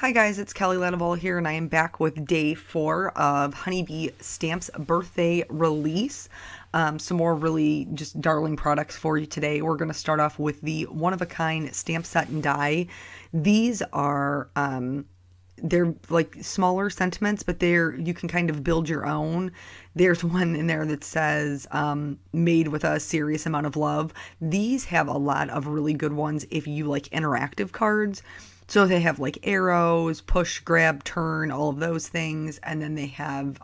Hi guys, it's Kelly Latevola here, and I am back with day 4 of Honeybee Stamps birthday release. Some more really just darling products for you today. We're going to start off with the one-of-a-kind stamp set and die. These are they're like smaller sentiments, but you can kind of build your own. There's one in there that says made with a serious amount of love. These have a lot of really good ones if you like interactive cards. So they have like arrows, push, grab, turn, all of those things. And then they have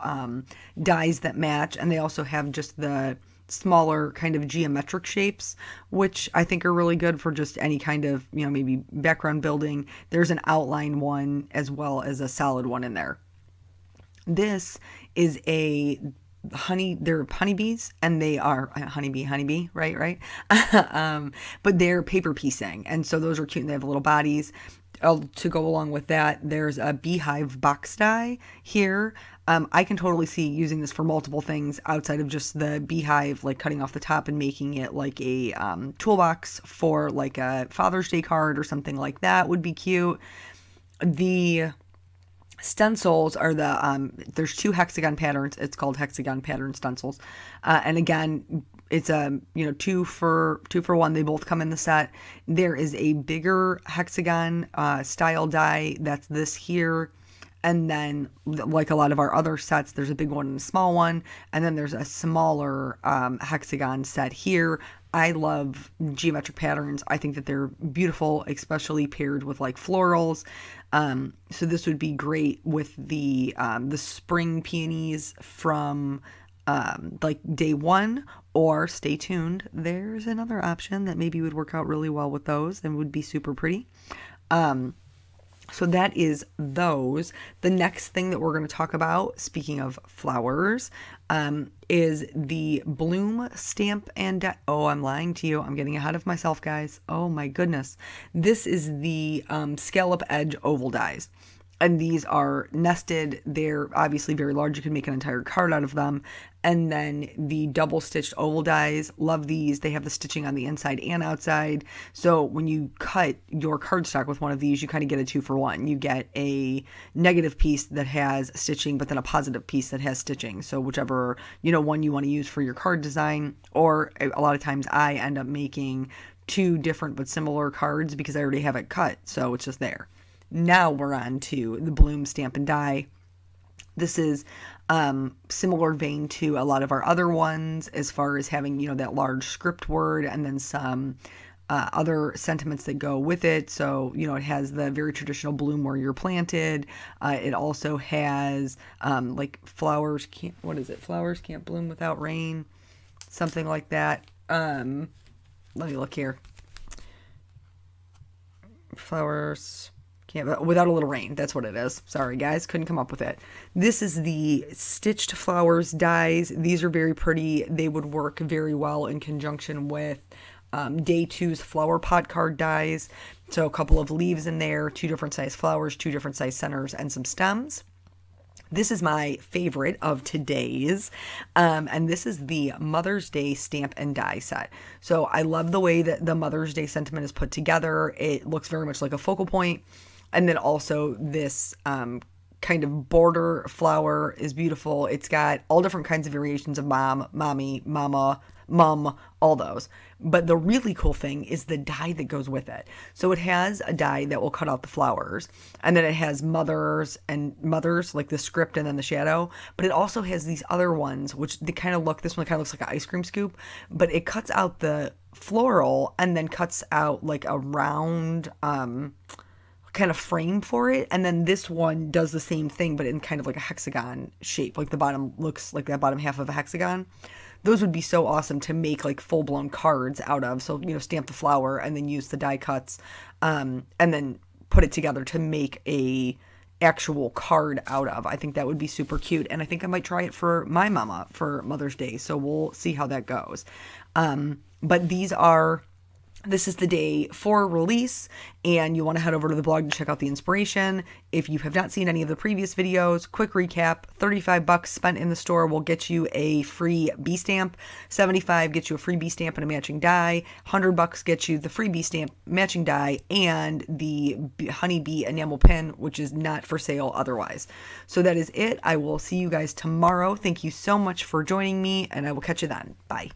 dies that match. And they also have just the smaller kind of geometric shapes, which I think are really good for just any kind of, maybe background building. There's an outline one as well as a solid one in there. This is they're honeybees, and they are honeybee, right. But they're paper piecing, and so those are cute, and they have little bodies. To go along with that, there's a beehive box die here. I can totally see using this for multiple things outside of just the beehive, like cutting off the top and making it like a toolbox for like a Father's Day card or something like that would be cute. The stencils are there's 2 hexagon patterns. It's called hexagon pattern stencils. And again, it's a 2 for 1. They both come in the set. There is a bigger hexagon style die that's this here. And then, like a lot of our other sets, there's a big one and a small one. And then there's a smaller hexagon set here. I love geometric patterns. I think that they're beautiful, especially paired with like florals. So this would be great with the spring peonies from like day 1, or stay tuned. There's another option that maybe would work out really well with those and would be super pretty. So that is those. The next thing that we're going to talk about, speaking of flowers, is the Bloom Stamp and oh, I'm lying to you. I'm getting ahead of myself, guys. Oh my goodness. This is the Scallop Edge oval dies. And these are nested. They're obviously very large. You can make an entire card out of them. And then the double stitched oval dies. Love these. They have the stitching on the inside and outside. So when you cut your cardstock with one of these, you kind of get a 2 for 1. You get a negative piece that has stitching, but then a positive piece that has stitching. So whichever, one you want to use for your card design. Or a lot of times I end up making 2 different but similar cards because I already have it cut. So it's just there. Now we're on to the Bloom Stamp and Die. This is similar vein to a lot of our other ones as far as having, that large script word and then some other sentiments that go with it. So, it has the very traditional bloom where you're planted. It also has like flowers can't bloom without rain. Something like that. Let me look here. Flowers can't without a little rain. That's what it is. Sorry guys, couldn't come up with it. This is the stitched flowers dies. These are very pretty. They would work very well in conjunction with day 2's flower pot card dies. So a couple of leaves in there, 2 different size flowers, 2 different size centers, and some stems. This is my favorite of today's, and this is the Mother's Day Stamp and Die set. So I love the way that the Mother's Day sentiment is put together. It looks very much like a focal point. And then also this kind of border flower is beautiful. It's got all different kinds of variations of mom, mommy, mama, mum, all those. But the really cool thing is the die that goes with it. So it has a die that will cut out the flowers, and then it has mothers, like the script and then the shadow. But it also has these other ones, which they kind of this one kind of looks like an ice cream scoop, but it cuts out the floral and then cuts out like a round, kind of frame for it, and then this one does the same thing but in kind of like a hexagon shape, like the bottom looks like that bottom half of a hexagon. Those would be so awesome to make like full-blown cards out of. So stamp the flower and then use the die cuts and then put it together to make a actual card out of. I think that would be super cute, and I think I might try it for my mama for Mother's Day, so we'll see how that goes. But these are This is the day 4 release, and you want to head over to the blog to check out the inspiration. If you have not seen any of the previous videos, quick recap: $35 spent in the store will get you a free bee stamp, $75 gets you a free bee stamp and a matching die, $100 gets you the free bee stamp, matching die, and the honeybee enamel pin, which is not for sale otherwise. So that is it. I will see you guys tomorrow. Thank you so much for joining me, and I will catch you then. Bye.